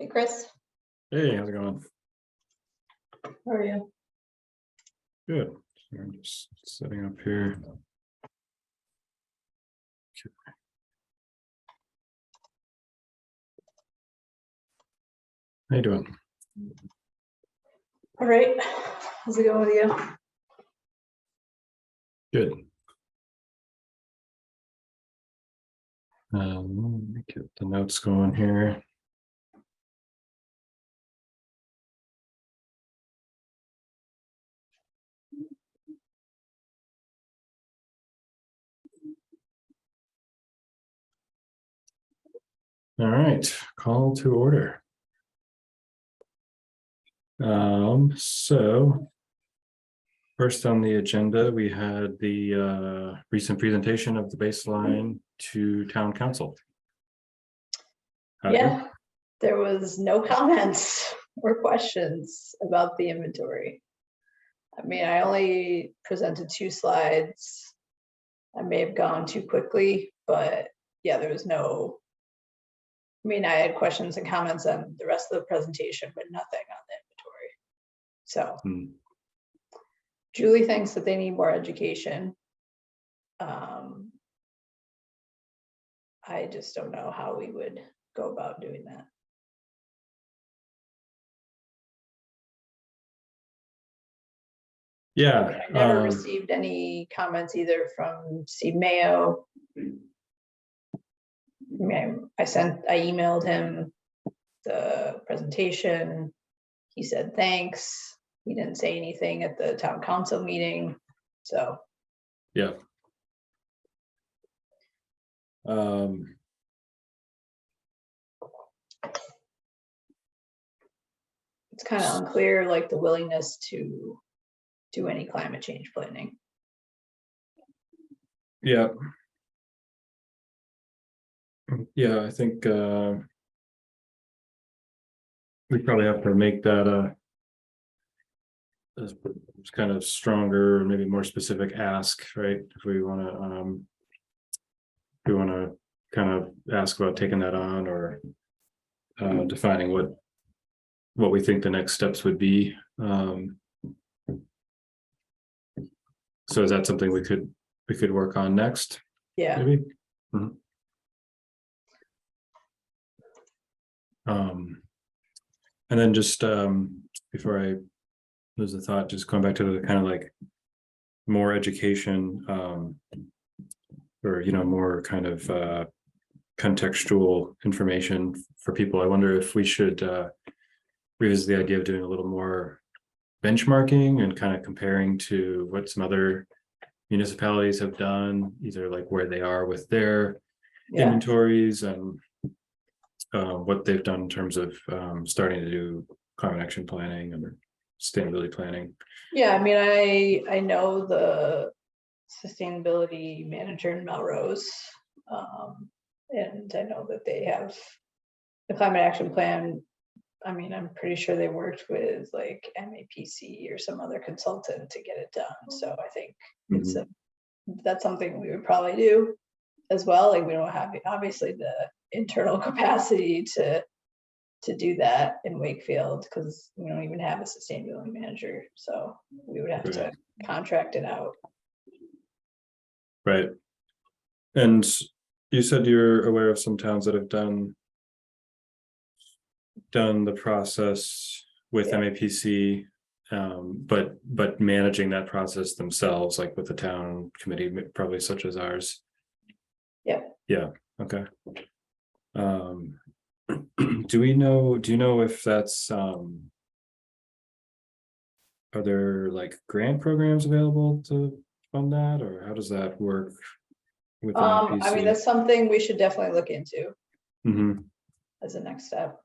Hey, Chris. Hey, how's it going? How are you? Good. So I'm just setting up here. Okay. How you doing? All right. How's it going with you? Good. Let me get the notes going here. All right, call to order. So first on the agenda, we had the recent presentation of the baseline to town council. How'd it go? Yeah, there was no comments or questions about the inventory. I mean, I only presented 2 slides. I may have gone too quickly, but yeah, there was no, I mean, I had questions and comments on the rest of the presentation, but nothing on the inventory. So Julie thinks that they need more education. I just don't know how we would go about doing that. Yeah, I mean, I never received any comments either from Steve Mayo. I mean, I emailed him the presentation. He said thanks. He didn't say anything at the town council meeting. So yeah. It's kind of unclear, like the willingness to do any climate change planning. Yeah. Yeah, I think we probably have to make that it's kind of stronger, maybe more specific ask, right? If we want to kind of ask about taking that on or defining what we think the next steps would be. So is that something we could work on next? Yeah. Maybe. And then just before I lose the thought, just going back to the kind of like more education, or more kind of contextual information for people. I wonder if we should revisit the idea of doing a little more benchmarking and kind of comparing to what some other municipalities have done, either like where they are with their inventories and what they've done in terms of starting to do climate action planning and sustainability planning. Yeah, I mean, I know the sustainability manager in Melrose, and I know that they have the climate action plan. I mean, I'm pretty sure they worked with like MAPC or some other consultant to get it done. So I think that's something we would probably do as well. Like we don't have obviously the internal capacity to do that in Wakefield because we don't even have a sustainability manager. So we would have to contract it out. Right. And you said you're aware of some towns that have done the process with MAPC, but managing that process themselves, like with the town committee, probably such as ours. Yeah. Okay. Do you know if that's are there like grant programs available to fund that, or how does that work with MAPC? I mean, that's something we should definitely look into as a next step.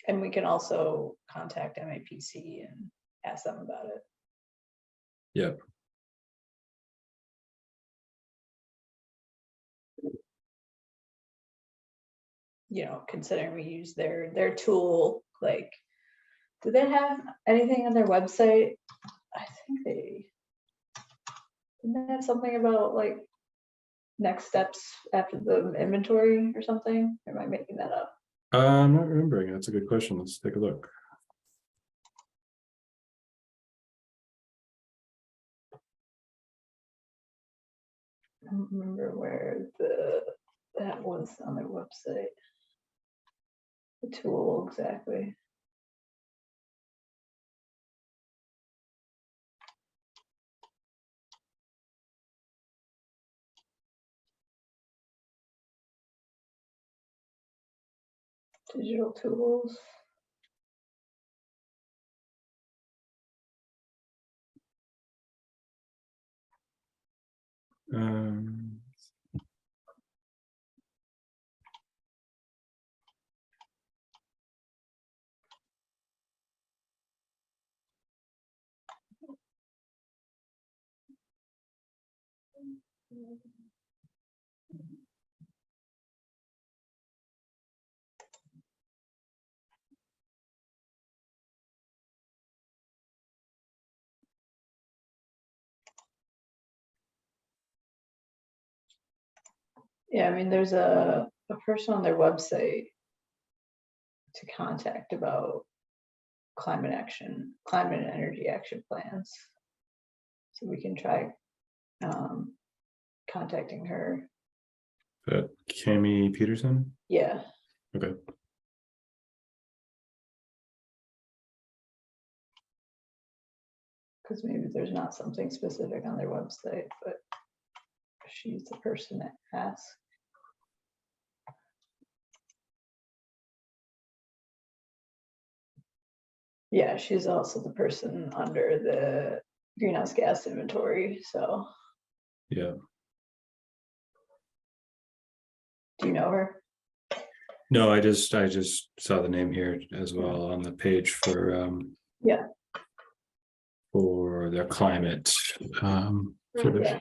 And we can also contact MAPC and ask them about it. Yep. Considering we use their tool, like, do they have anything on their website? I think didn't they have something about like next steps after the inventory or something? Or am I making that up? I'm not remembering. That's a good question. Let's take a look. I don't remember where that was on their website. The tool exactly. Digital tools. Um, Yeah, I mean, there's a person on their website to contact about climate and energy action plans. So we can try contacting her. that Cami Peterson. Yeah. Okay. Because maybe there's not something specific on their website, but she's the person that asks. Yeah, she's also the person under the greenhouse gas inventory. So Yeah. do you know her? No, I just saw the name here as well on the page for Yeah. For their climate for the Yeah.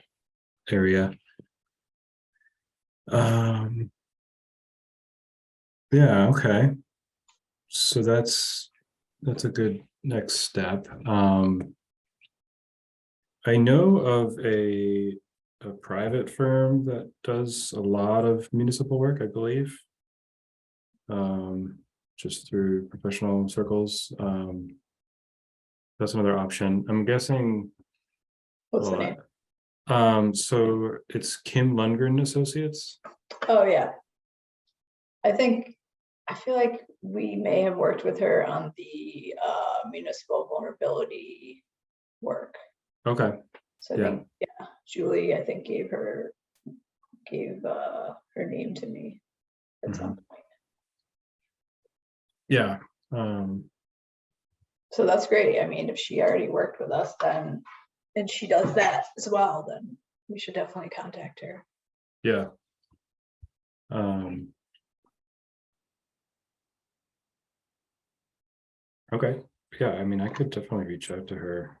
area. Yeah, okay. So that's a good next step. I know of a private firm that does a lot of municipal work, I believe. Just through professional circles. That's another option. I'm guessing. What's the Well, name? So it's Kim Lundgren Associates. Oh yeah. I feel like we may have worked with her on the municipal vulnerability work. Okay. So I think, yeah, Julie, I think gave her name to me at some point. Yeah. So that's great. I mean, if she already worked with us, then, and she does that as well, then we should definitely contact her. Yeah. Okay. Yeah, I mean, I could definitely reach out to her.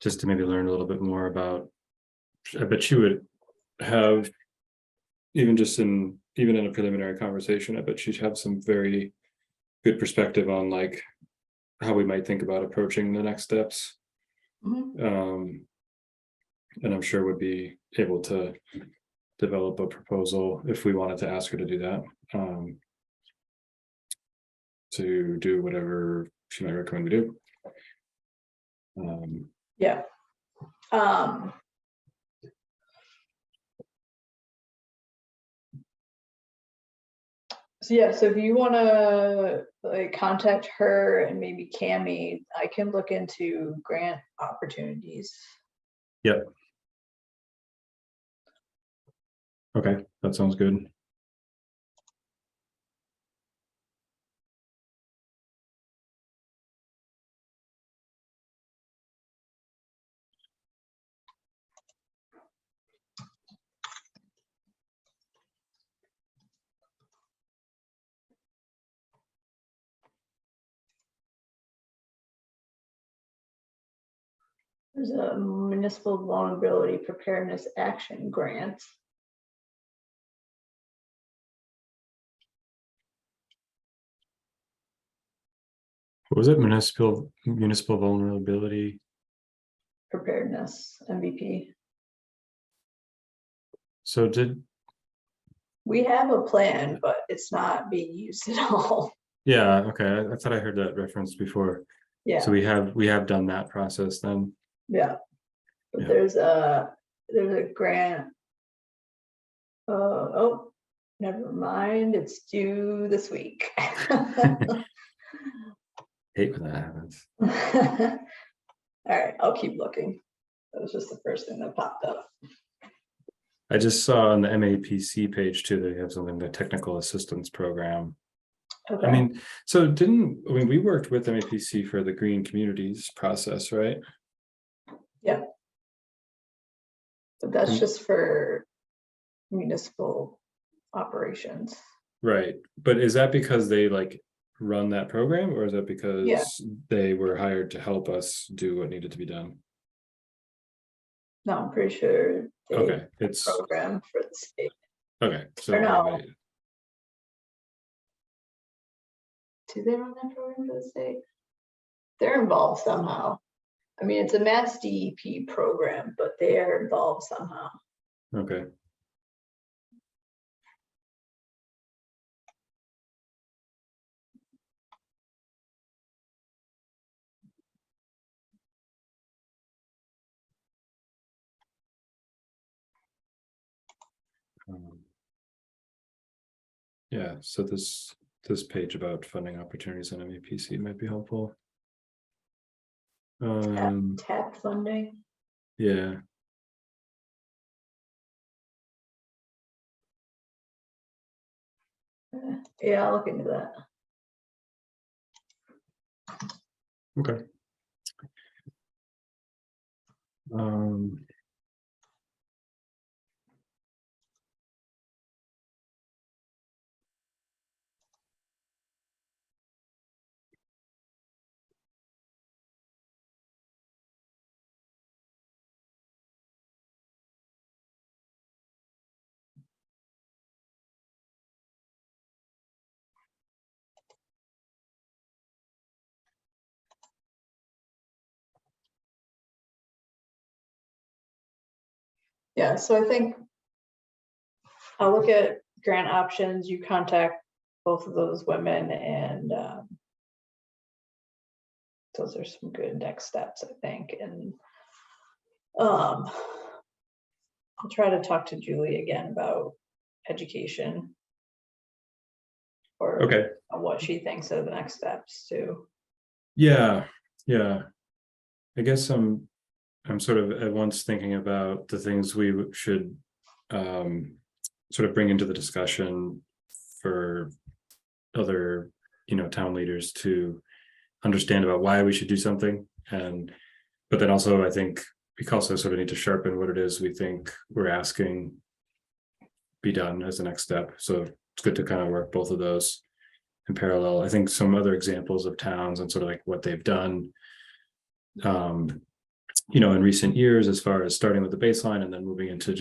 Just to maybe learn a little bit more about, I bet she would have, even in a preliminary conversation, I bet she'd have some very good perspective on like how we might think about approaching the next steps. Mhm. And I'm sure would be able to develop a proposal if we wanted to ask her to do that. To do whatever she might recommend we do. Yeah. So yeah, so if you want to like contact her and maybe Cami, I can look into grant opportunities. Yep. Okay, that sounds good. There's a municipal vulnerability preparedness action grant. What was it? Municipal vulnerability preparedness MVP. So We have a plan, but it's not being used at all. yeah, okay, I thought I heard that reference before. So Yeah, we have done that process then. yeah. But Yeah. there's a grant. Oh, never mind. It's due this week. Hate when that happens. All right, I'll keep looking. That was just the first thing that popped up. I just saw on the MAPC page too, they have something, the technical assistance program. Okay. I mean, we worked with MAPC for the green communities process, right? Yeah. But that's And- just for municipal operations. Right, but is that because they like run that program, or is that because Yeah. they were hired to help us do what needed to be done? No, I'm pretty sure they Okay, it's program for the state. okay. So Or no. anybody, Do they run that program for the state? They're involved somehow. I mean, it's a mass DEP program, but they are involved somehow. okay. Yeah, so this page about funding opportunities on MAPC might be helpful. TAP funding. Yeah. Yeah, I'll look into that. Okay. Yeah, so I think I'll look at grant options. You contact both of those women, and those are some good next steps, I think. And I'll try to talk to Julie again about education, or Okay. what she thinks are the next steps too. Yeah. I guess I'm sort of at once thinking about the things we should sort of bring into the discussion for other, town leaders to understand about why we should do something. But then also I think we also sort of need to sharpen what it is we think we're asking be done as the next step. So it's good to kind of work both of those in parallel. I think some other examples of towns and sort of like what they've done in recent years, as far as starting with the baseline and then moving into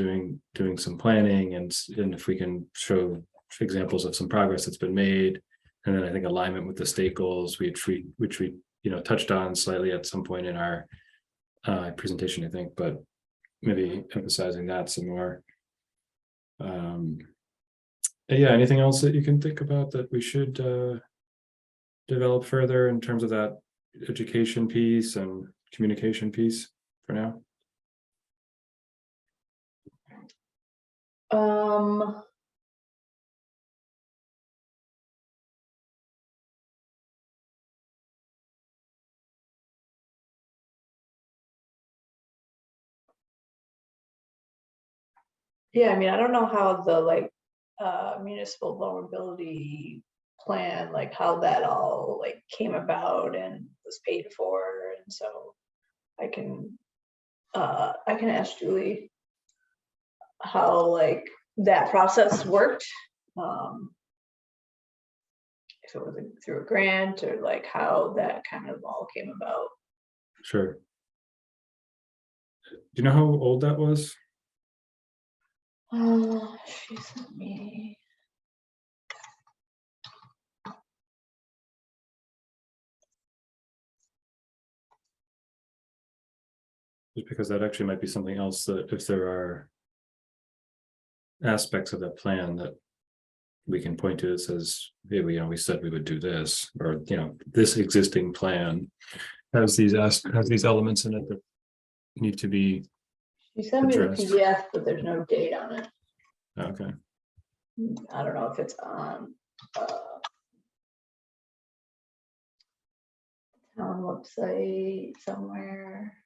doing some planning, and if we can show examples of some progress that's been made, and then I think alignment with the state goals, which we touched on slightly at some point in our presentation, I think, but maybe emphasizing that some more. Yeah, anything else that you can think about that we should develop further in terms of that education piece and communication piece for now? Yeah, I mean, I don't know how the municipal vulnerability plan, like how that all came about and was paid for, and so I can ask Julie how that process worked. If it was through a grant, or how that kind of all came about. Sure. Do you know how old that was? She sent me. Just because that actually might be something else that if there are aspects of that plan that we can point to that says, hey, we said we would do this, or this existing plan has these elements in it that need to be You sent me the addressed. PDF, but there's no date on it. Okay. I don't know if it's on town website somewhere.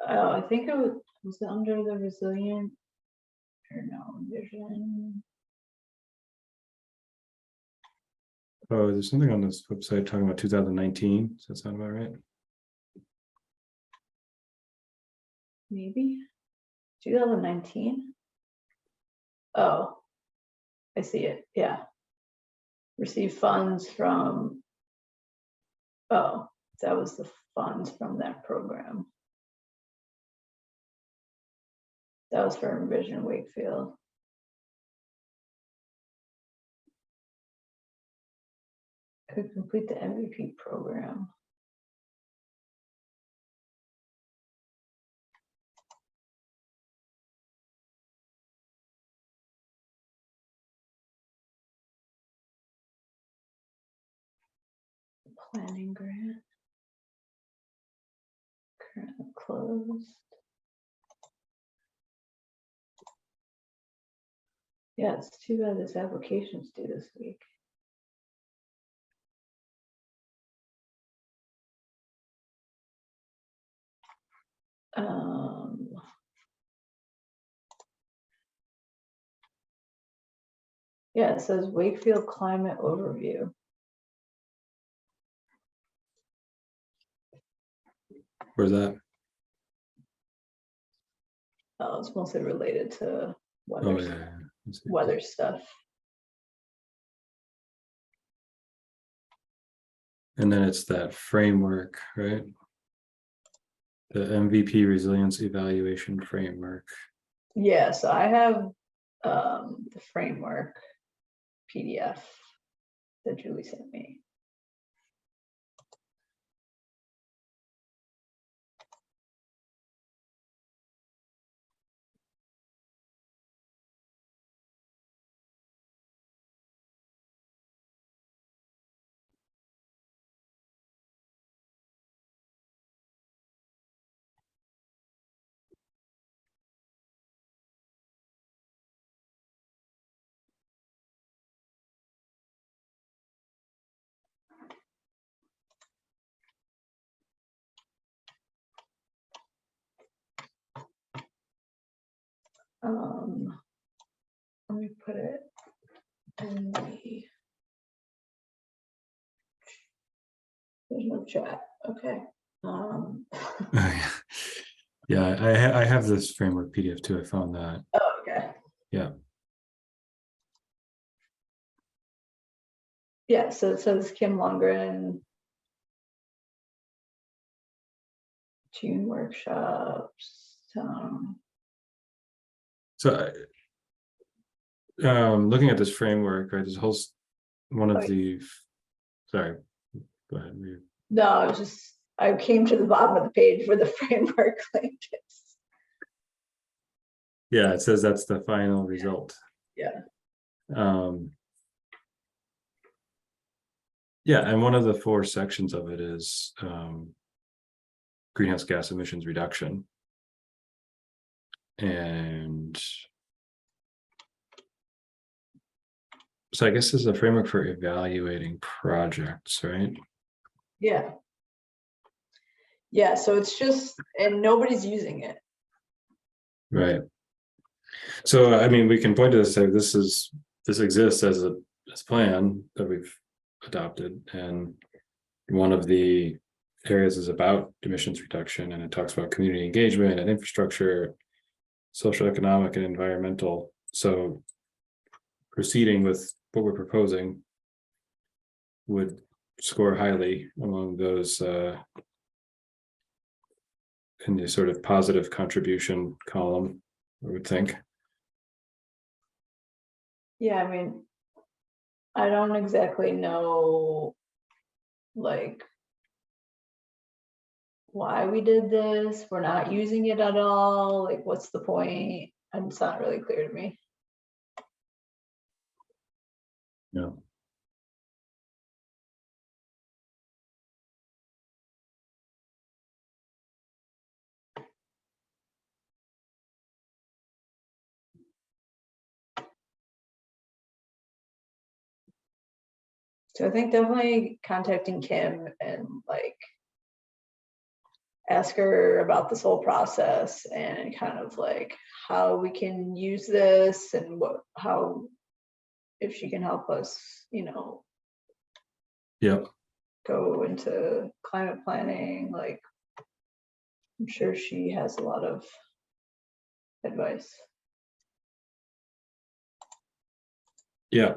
Oh, I think it was it under the resilient or no vision. Oh, there's something on this website talking about 2019. Does that sound about right? Maybe 2019. Oh, I see it. Yeah. Receive funds from. Oh, that was the funds from that program. That was for Envision Wakefield. Could complete the MVP program. Planning grant. Currently closed. Yeah, it's too bad this application's due this week. Yeah, it says Wakefield climate overview. Where's that? Oh, it's mostly related to weather, Oh yeah. weather stuff. And then it's that framework, right? The MVP resilience evaluation framework. Yeah, so I have the framework PDF that Julie sent me. Let me put it in the. There's no chat. Okay. Yeah, I have this framework PDF too. I found that. Oh, okay. Yeah. Yeah, so it says Kim Lundgren. June workshops. So looking at this framework, right, this whole one of the, sorry, go ahead. No, I came to the bottom of the page where the framework link is. Yeah, it says that's the final result. Yeah. Yeah, and one of the 4 sections of it is greenhouse gas emissions reduction. And so I guess this is a framework for evaluating projects, right? Yeah. Yeah, so it's just, and nobody's using it. Right. So I mean, we can point to this and say this exists as a plan that we've adopted, and one of the areas is about emissions reduction, and it talks about community engagement and infrastructure, social, economic, and environmental. So proceeding with what we're proposing would score highly among those in the sort of positive contribution column, I would think. Yeah, I mean, I don't exactly know, like, why we did this. We're not using it at all. Like, what's the point? And it's not really clear to me. Yeah. So I think definitely contacting Kim and like ask her about this whole process and kind of like how we can use this and how, if she can help us, Yep. go into climate planning. Like, I'm sure she has a lot of advice. Yeah.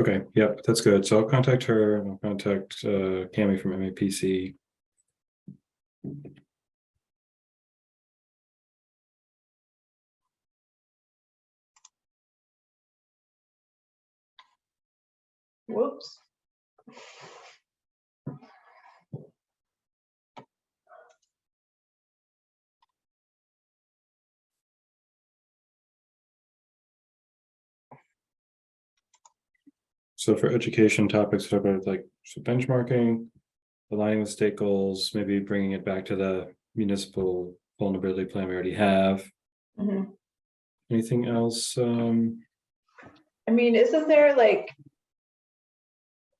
Okay, yep, that's good. So I'll contact her and I'll contact Cami from MAPC. Whoops. So for education topics, talk about like benchmarking, aligning with state goals, maybe bringing it back to the municipal vulnerability plan we already have. Mhm. Anything else? I mean, isn't there like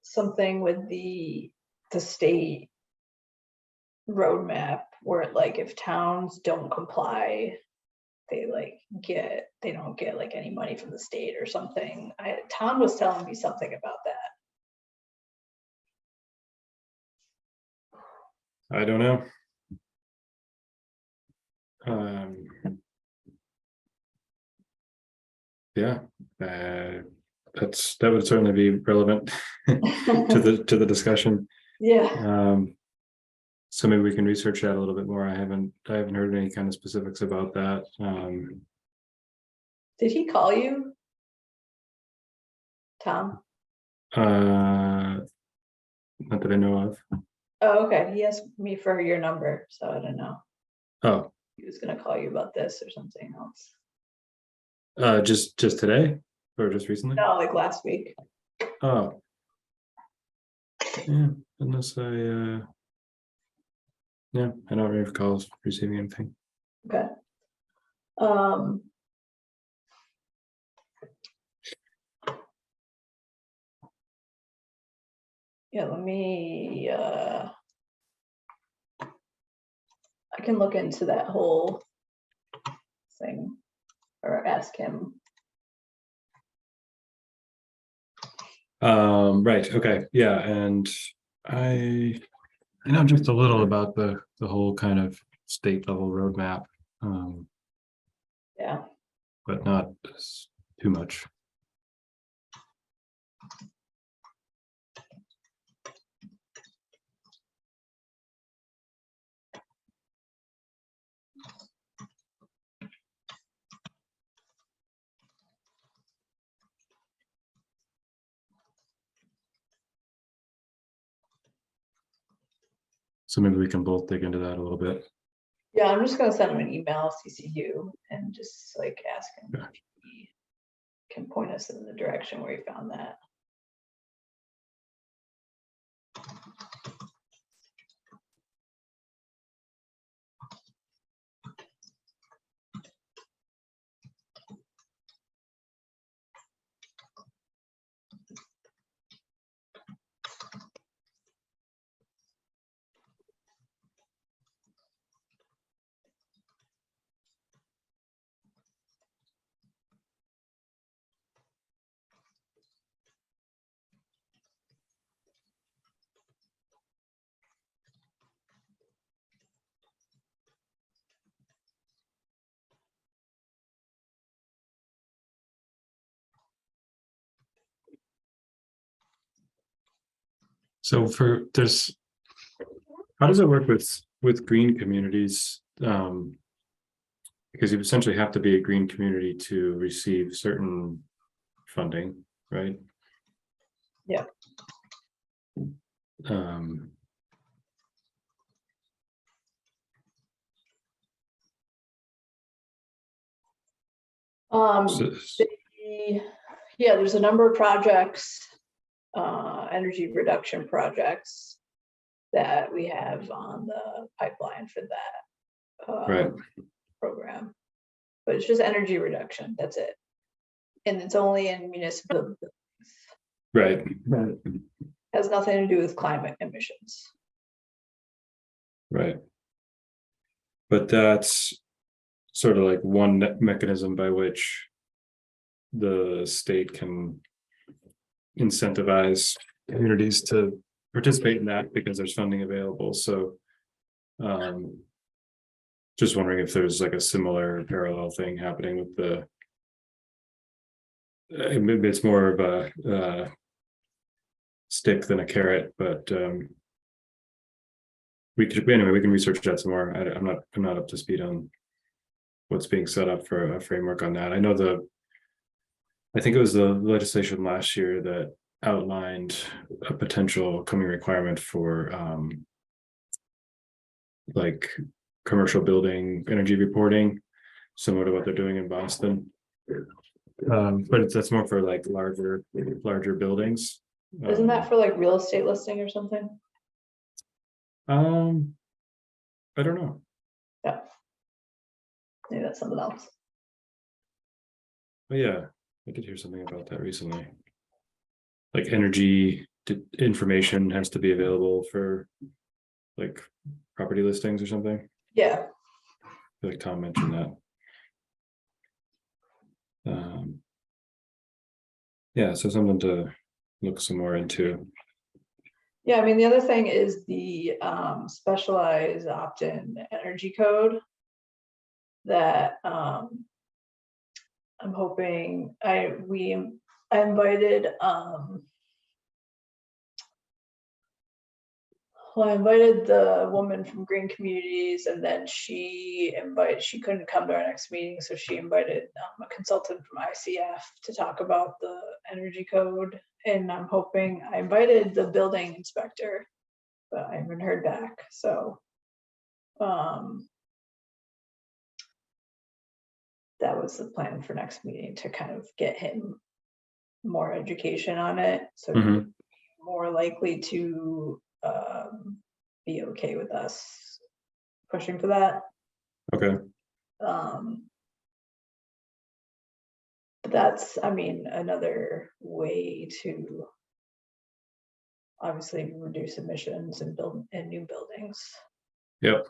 something with the state roadmap where like if towns don't comply, they don't get like any money from the state or something? Tom was telling me something about that. I don't know. Yeah, that would certainly be relevant to the discussion. Yeah. So maybe we can research that a little bit more. I haven't heard any kind of specifics about that. Did he call you, Tom? Not that I know of. Oh, okay. He asked me for your number, so I don't know. Oh, He was gonna call you about this or something else. just today or just recently? No, like last week. Oh, yeah. Unless yeah, I don't recall receiving anything. Okay. Yeah, let me I can look into that whole thing or ask him. Right. Okay. Yeah. And I know just a little about the whole kind of state level roadmap, Yeah. but not too much. So maybe we can both dig into that a little bit. Yeah, I'm just gonna send him an email, CCU, and just like ask him if he can point us in the direction where he found that. So how does it work with green communities? because you essentially have to be a green community to receive certain funding, right? Yeah. Um, so, Yeah, there's a number of projects, energy reduction projects that we have on the pipeline for that right, program. But it's just energy reduction, that's it. And it's only in municipal, right, has nothing to do with climate emissions. right. But that's sort of like one mechanism by which the state can incentivize communities to participate in that because there's funding available. So just wondering if there's like a similar parallel thing happening with the maybe it's more of a stick than a carrot, but we can research that some more. I'm not up to speed on what's being set up for a framework on that. I think it was the legislation last year that outlined a potential coming requirement for like commercial building energy reporting, similar to what they're doing in Boston. But that's more for like larger buildings. Isn't that for like real estate listing or something? I don't know. Yeah. Maybe that's something else. But yeah, I did hear something about that recently. Like energy information has to be available for like property listings or something. Yeah. I feel like Tom mentioned that. Yeah, so something to look some more into. Yeah, I mean, the other thing is the specialized opt-in energy code that I'm hoping I invited well, I invited the woman from Green Communities, and then she couldn't come to our next meeting, so she invited a consultant from ICF to talk about the energy code. And I'm hoping, I invited the building inspector, but I haven't heard back. So that was the plan for next meeting, to kind of get him more education on it, so he's more likely to be okay with us pushing for that. Okay. But that's, I mean, another way to obviously reduce emissions and build in new buildings. Yep.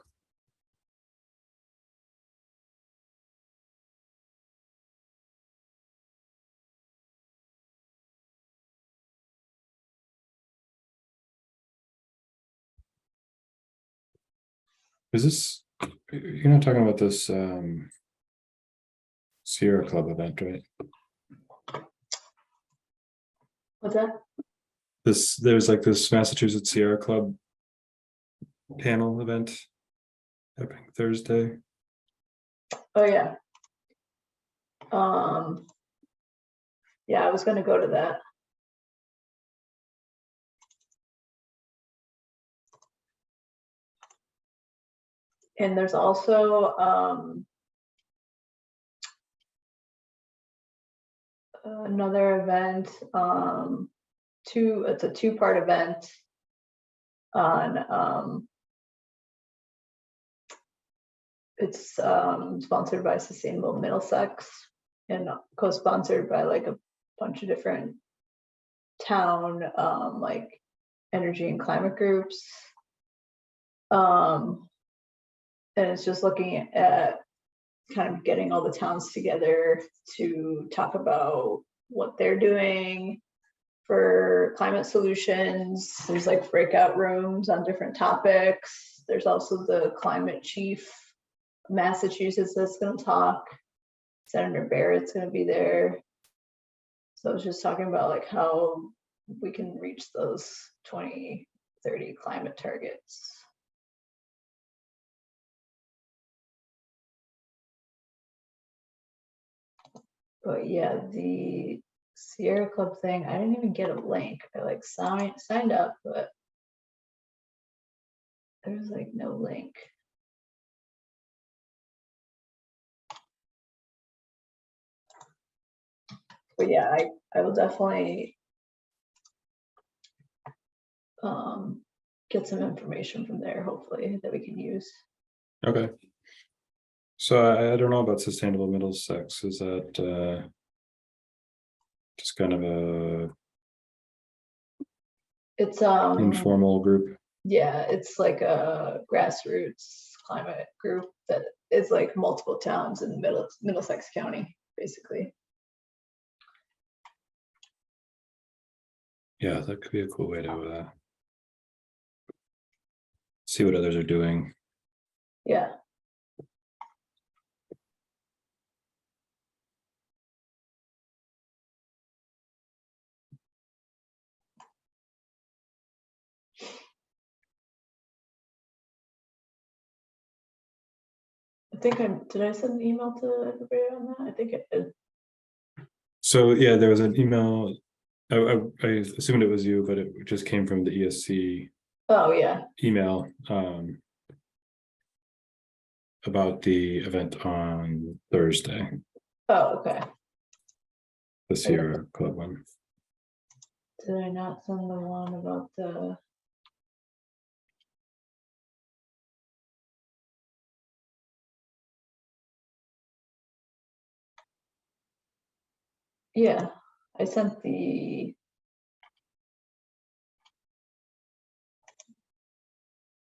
Is this, you're not talking about this Sierra Club event, right? What's that? There's like this Massachusetts Sierra Club panel event happening Thursday. Oh yeah. Yeah, I was gonna go to that. And there's also another event, it's a two-part event on it's sponsored by Sustainable Middlesex and co-sponsored by like a bunch of different town like energy and climate groups. And it's just looking at kind of getting all the towns together to talk about what they're doing for climate solutions. There's like breakout rooms on different topics. There's also the climate chief of Massachusetts that's going to talk. Senator Barrett's going to be there. So I was just talking about like how we can reach those 2030 climate targets. But yeah, the Sierra Club thing, I didn't even get a link. I like signed up, but there's like no link. But yeah, I will definitely get some information from there, hopefully, that we can use. Okay. So I don't know about Sustainable Middlesex. Is that just kind of a It's informal group? yeah, it's like a grassroots climate group that is like multiple towns in Middlesex County, basically. Yeah, that could be a cool way to see what others are doing. Yeah. I think did I send an email to everybody on that? I think it did. So yeah, there was an email. I assumed it was you, but it just came from the ESC Oh yeah. email about the event on Thursday, Oh, okay. the Sierra Club one. Did I not send the one about the? Yeah, I sent the.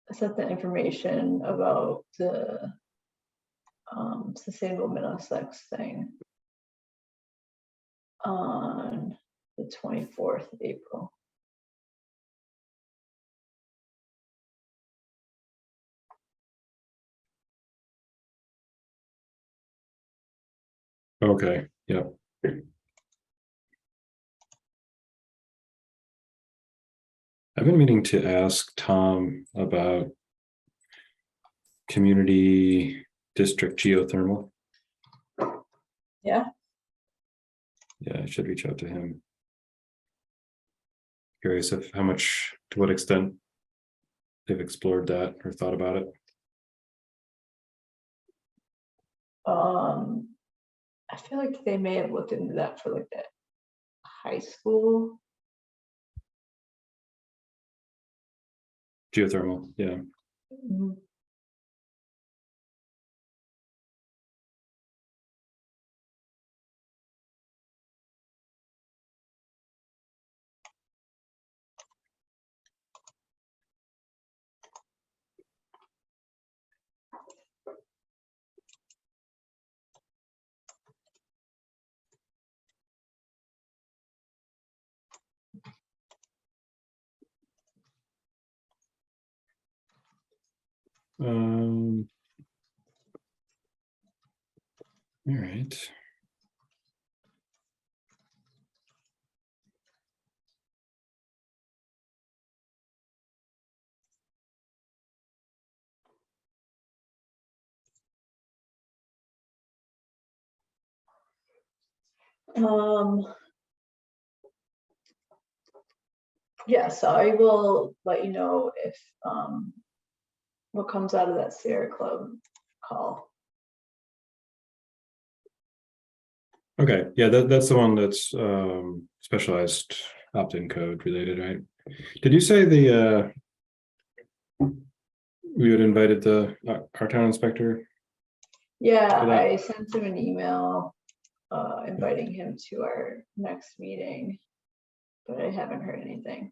I sent the information about the Sustainable Middlesex thing on the 24th of April. Okay, yep. I've been meaning to ask Tom about community district geothermal. Yeah. Yeah, I should reach out to him. Curious if to what extent they've explored that or thought about it. I feel like they may have looked into that for like that high school. Geothermal, yeah. Mhm. All right. Yeah, so I will let you know if what comes out of that Sierra Club call. Okay, yeah, that's the one that's specialized opt-in code related, right? Did you say we had invited our town inspector? Yeah, For that? I sent him an email inviting him to our next meeting, but I haven't heard anything.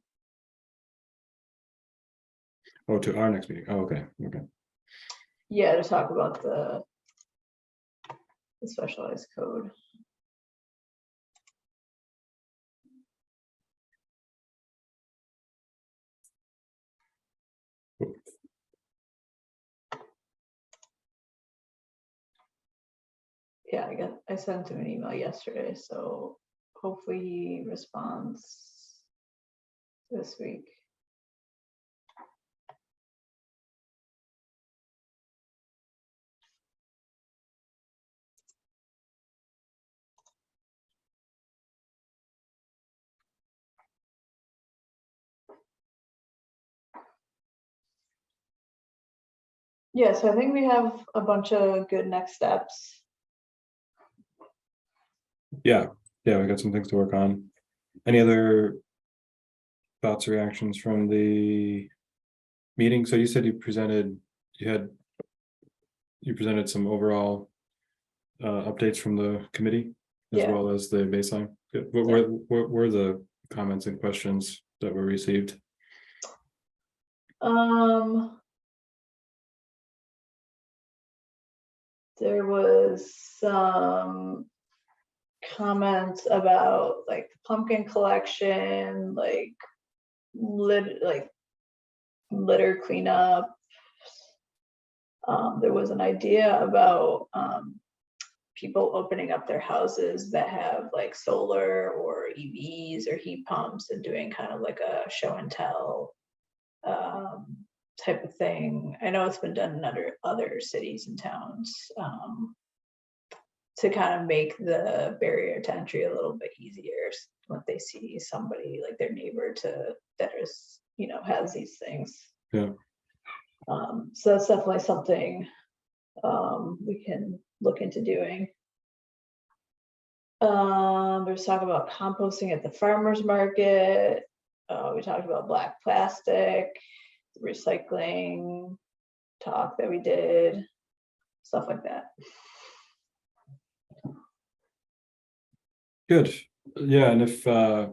Oh, to our next meeting. Oh, okay. Okay. Yeah, to talk about the specialized code. Cool. Yeah, I sent him an email yesterday, so hopefully he responds this week. Yeah, so I think we have a bunch of good next steps. Yeah, we got some things to work on. Any other thoughts or reactions from the meeting? So you said you presented some overall updates from the committee as Yeah. well as the baseline. Good. What were the comments and questions that were received? There was some comments about like the pumpkin collection, like litter cleanup. There was an idea about people opening up their houses that have like solar or EVs or heat pumps and doing kind of like a show and tell type of thing. I know it's been done in other cities and towns to kind of make the barrier to entry a little bit easier when they see somebody like their neighbor that is, has these things. Yeah. So that's definitely something we can look into doing. There's talk about composting at the farmers market. We talked about black plastic, recycling talk that we did, stuff like that. Good. Yeah, and if I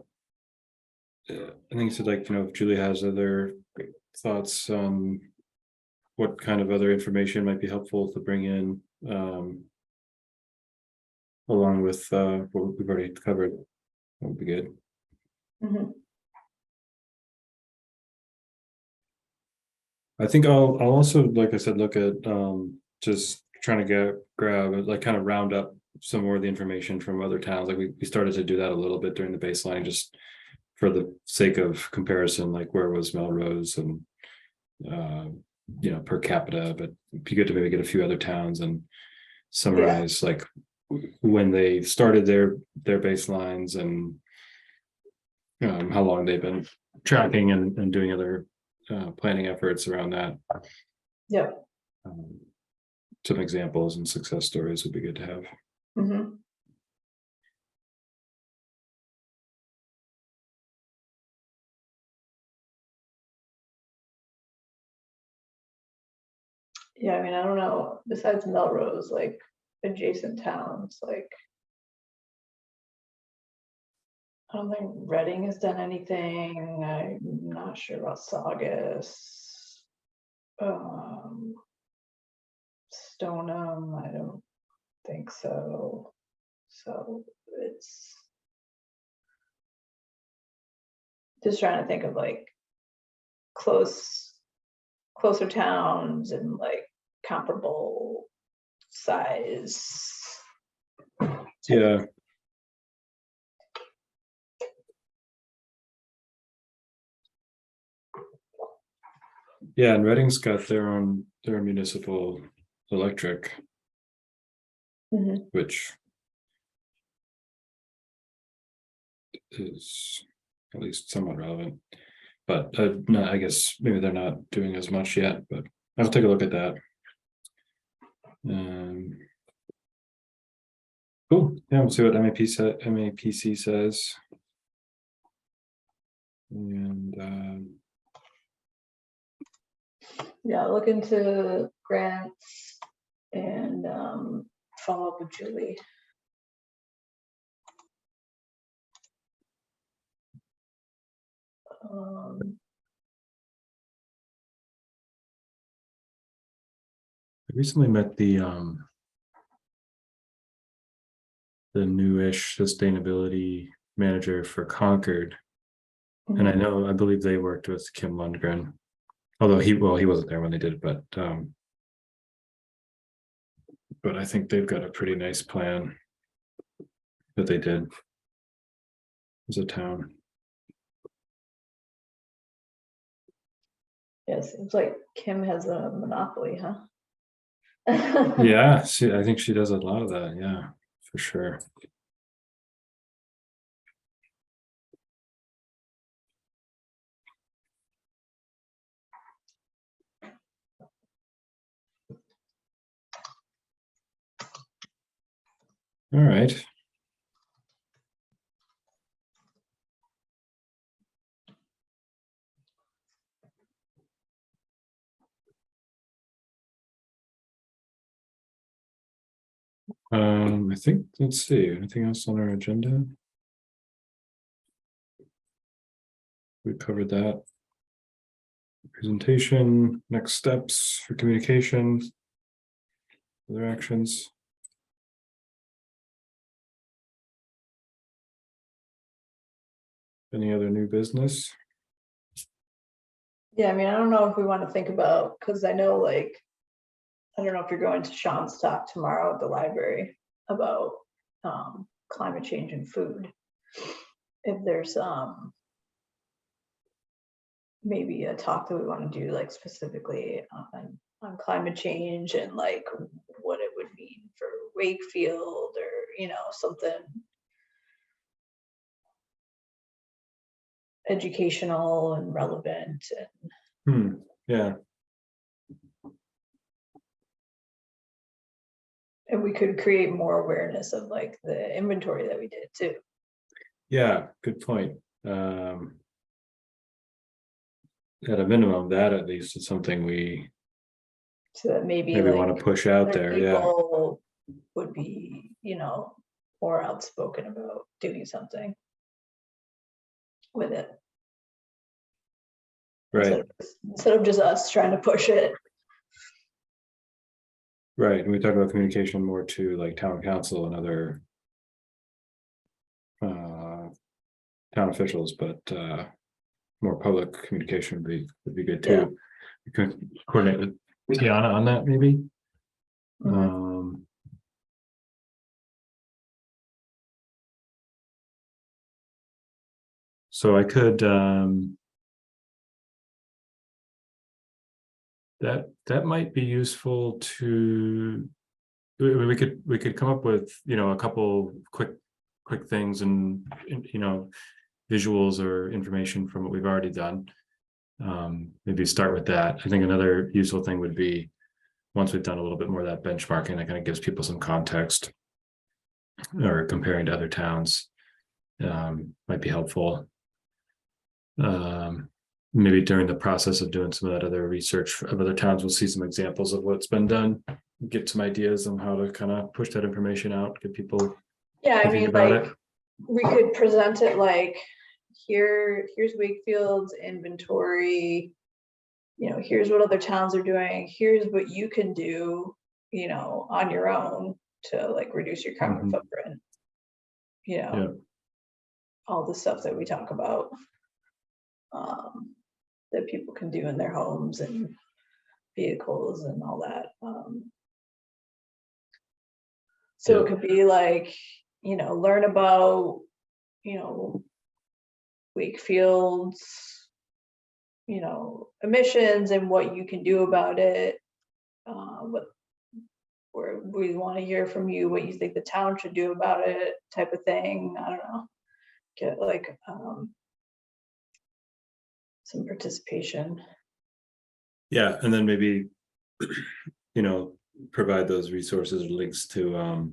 think you said, like, if Julie has other thoughts on what kind of other information might be helpful to bring in, along with what we've already covered, that would be good. Mm-hmm. I think I'll also, like I said, look at just trying to grab like kind of round up some more of the information from other towns. Like we started to do that a little bit during the baseline, just for the sake of comparison, like where was Melrose and per capita, but it'd be good to maybe get a few other towns and summarize like when they started their baselines and how long they've been tracking and doing other planning efforts around that. Yep. Some examples and success stories would be good to have. Mm-hmm. Yeah, I mean, I don't know, besides Melrose, like adjacent towns, like I don't think Reading has done anything. I'm not sure about Saugus. Stoneham, I don't think so. So it's just trying to think of like closer towns and like comparable size. Yeah. Yeah, and Reading's got their municipal electric, Mm-hmm. which is at least somewhat relevant. But no, I guess maybe they're not doing as much yet, but I'll take a look at that. Cool. Yeah, we'll see what MAPC says. And Yeah, look into grants and follow up with Julie. I recently met the newish sustainability manager for Concord. And I believe they worked with Kim Lundgren, although he wasn't there when they did it, but I think they've got a pretty nice plan that they did as a town. Yeah, seems like Kim has a monopoly, huh? Yeah, I think she does a lot of that. Yeah, for sure. All right. I think, let's see, anything else on our agenda? We covered that. Presentation, next steps for communication. Other actions. Any other new business? Yeah, I mean, I don't know if we want to think about, because I know like, I don't know if you're going to Sean's talk tomorrow at the library about climate change and food. If there's maybe a talk that we want to do like specifically on climate change and like what it would mean for Wakefield, or something educational and relevant. Yeah, And we could create more awareness of like the inventory that we did too. yeah, good point. At a minimum, that at least is something we So that maybe maybe like want to push out other there. Yeah, people would be, more outspoken about doing something with it. right, Instead of just us trying to push it. right. And we talk about communication more to like town council and other town officials, but more public communication would be good too. You could coordinate with Tiana on that, maybe. So I could that might be useful to, we could come up with a couple quick things and visuals or information from what we've already done. Maybe start with that. I think another useful thing would be, once we've done a little bit more of that benchmarking, that kind of gives people some context, or comparing to other towns, might be helpful. Maybe during the process of doing some of that other research of other towns, we'll see some examples of what's been done, get some ideas on how to kind of push that information out, get people thinking about it. We could present it like, here's Wakefield's inventory, here's what other towns are doing, here's what you can do, on your own to like reduce your carbon footprint. All the stuff that we talk about, that people can do in their homes and vehicles and all that. So it could be like, learn about, Wakefield's, emissions and what you can do about it. Where we want to hear from you, what you think the town should do about it, type of thing. I don't know. Get like some participation. Yeah, and then maybe provide those resources or links to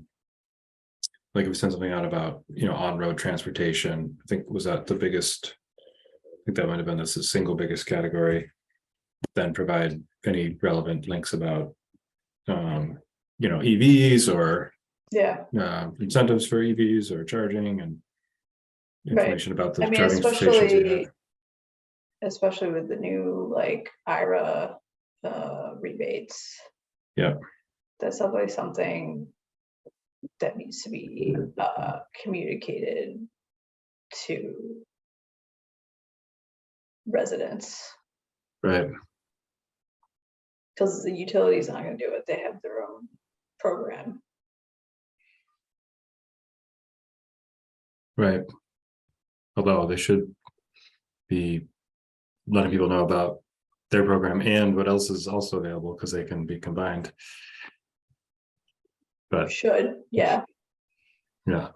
like if we send something out about on-road transportation. I think was that the biggest, I think that might have been the single biggest category. Then provide any relevant links about EVs or incentives for EVs or charging, and information about the charging stations we have. Especially with the new like IRA rebates. Yeah, that's definitely something that needs to be communicated to residents. Right. Because the utility's not going to do it. They have their own program. Right. Although they should be letting people know about their program and what else is also available, because they can be combined. But should, yeah. But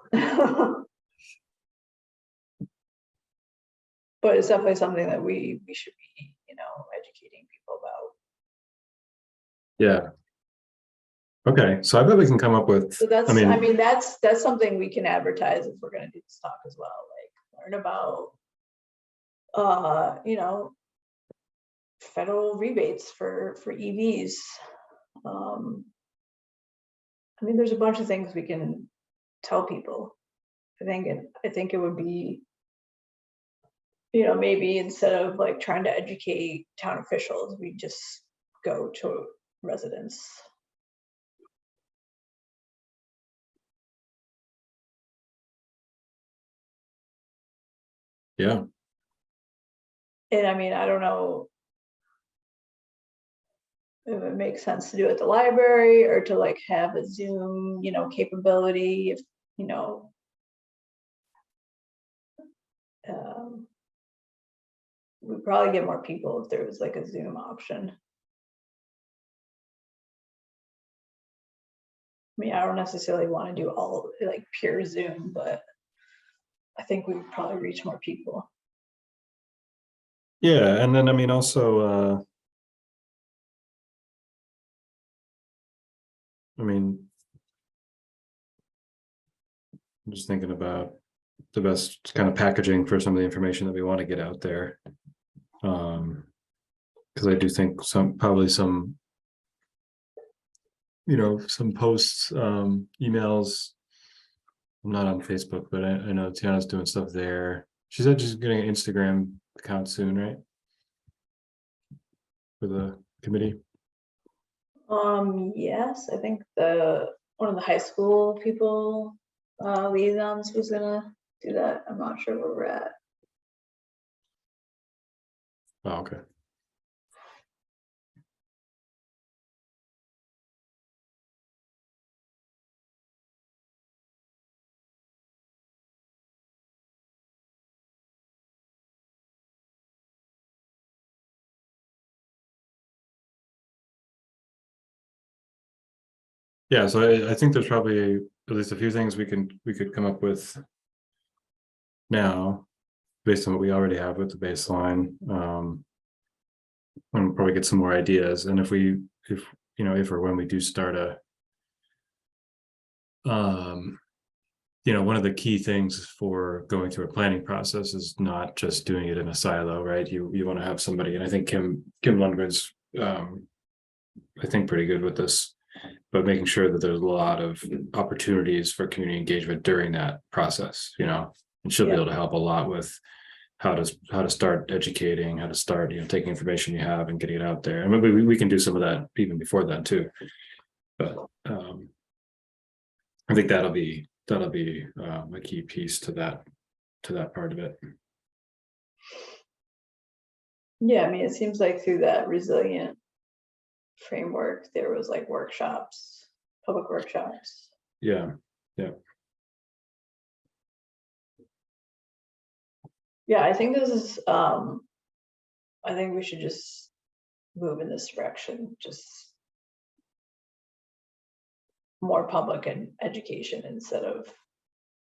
it's definitely something that we should be, educating people about. Yeah. Okay, so I bet we can come up with, So that's, I I mean, mean, that's something we can advertise if we're gonna do this talk as well, like learn about, you know, federal rebates for EVs. Um, I mean, there's a bunch of things we can tell people. I think it would be, maybe instead of like trying to educate town officials, we just go to residents. yeah, And I mean, I don't know if it makes sense to do it at the library or to like have a Zoom, capability if, you know, um, we'd probably get more people if there was like a Zoom option. I mean, I don't necessarily want to do all like pure Zoom, but I think we would probably reach more people. yeah, and then I mean also, I mean, I'm just thinking about the best kind of packaging for some of the information that we want to get out there. Because I do think probably some, some posts, emails. I'm not on Facebook, but I know Tiana's doing stuff there. She said she's getting an Instagram account soon, right? For the committee. Yes, I think one of the high school people, liaisons was gonna do that. I'm not sure where we're at. Oh, okay. Yeah, so I think there's probably at least a few things we could come up with now, based on what we already have with the baseline. And we'll probably get some more ideas. And if or when we do start one of the key things for going through a planning process is not just doing it in a silo, right? You want to have somebody, and I think Kim Lundgren's, I think, pretty good with this, but making sure that there's a lot of opportunities for community engagement during that process, and she'll be able to help a lot with how to start educating, how to start, taking information you have and getting it out there. And maybe we can do some of that even before that too. But I think that'll be a key piece to that part of it. Yeah, I mean, it seems like through that resilient framework, there was like workshops, public workshops. Yeah. Yeah, I think I think we should just move in this direction, just more public and education instead of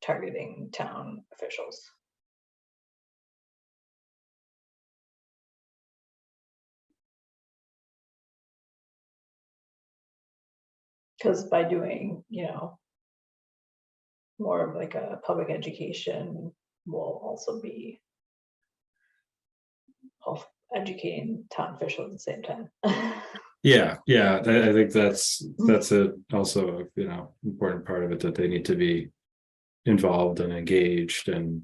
targeting town officials. Because by doing, more of like a public education will also be educating town officials at the same time. Yeah. I think that's also important part of it, that they need to be involved and engaged and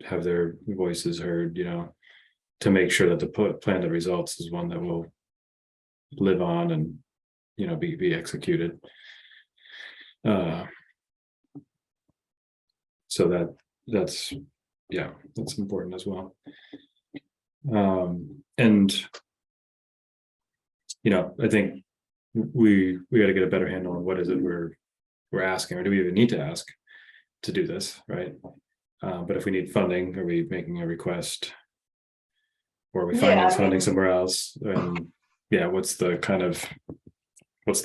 have their voices heard, to make sure that the plan that results is one that will live on and be executed. So that's important as well. And I think we got to get a better handle on what is it we're asking, or do we even need to ask to do this, right? But if we need funding, are we making a request, or are we finding funding somewhere else? And what's the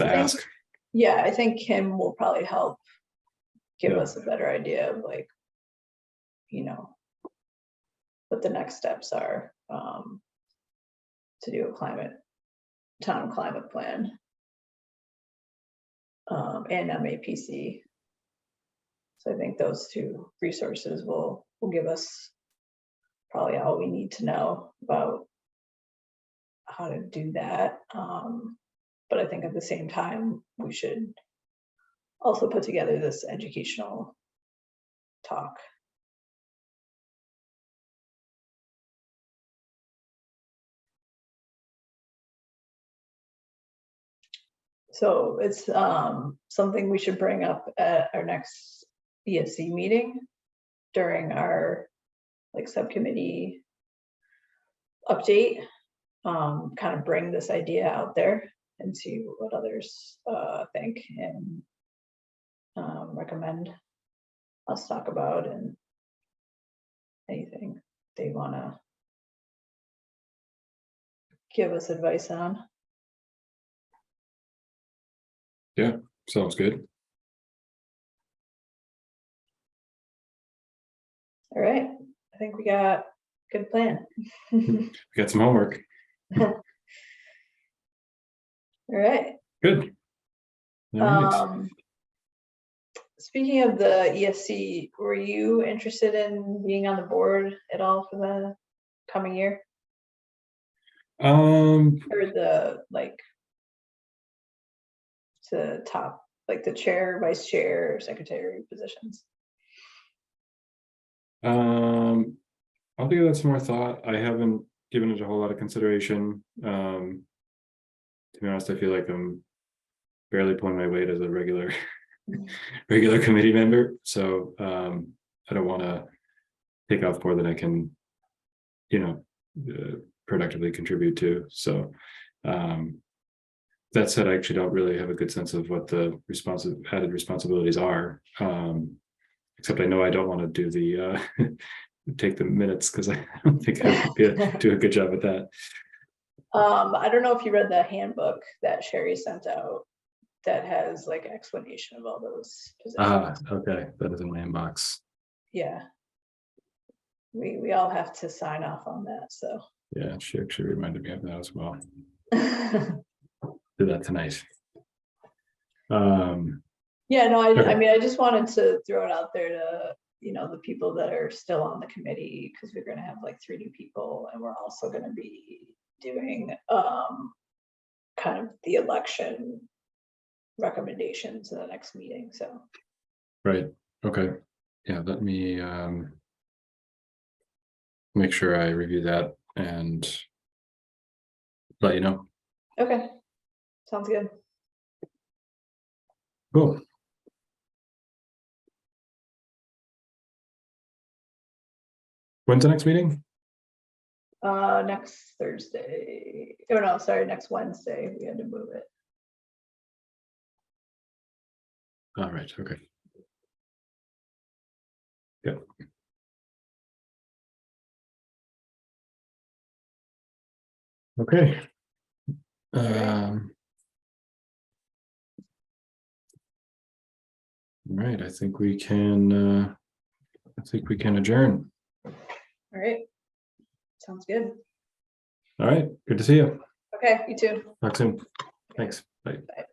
ask? Yeah, I think Kim will probably help give us a better idea of like, what the next steps are, to do a town climate plan. and MAPC. So I think those two resources will give us probably all we need to know about how to do that. But I think at the same time, we should also put together this educational talk. So it's something we should bring up at our next ESC meeting during our like subcommittee update. Kind of bring this idea out there and see what others think and recommend us talk about, and anything they want to give us advice on. Yeah, sounds good. All right, I think we got a good plan. We got some homework. All right. Good. All right. Speaking of the ESC, were you interested in being on the board at all for the coming year? Or the to top, like the chair, vice chair, secretary positions? I'll give that some more thought. I haven't given it a whole lot of consideration. To be honest, I feel like I'm barely pulling my weight as a regular committee member. So I don't want to take off more than I can, productively contribute to. So that said, I actually don't really have a good sense of what the added responsibilities are. Except I know I don't want to do the take the minutes, because I don't think I would do a good job at that. I don't know if you read the handbook that Sherry sent out that has like explanation of all those positions. Okay, that is in my inbox. Yeah, we all have to sign off on that, so Yeah, she actually reminded me of that as well. Do that tonight. Yeah, no, Okay. I mean, I just wanted to throw it out there to, the people that are still on the committee, because we're going to have like 3 new people, and we're also going to be doing kind of the election recommendations in the next meeting. So Right. Okay. Yeah, let me make sure I review that and let you know. okay, sounds good. Cool. When's the next meeting? Next Thursday. Oh no, sorry, next Wednesday. We had to move it. All right. Okay. Yeah. Okay. All right. I think we can. I think we can adjourn. All right. Sounds good. All right. Good to see you. Okay, you too. Talk soon. Thanks. Bye. Bye.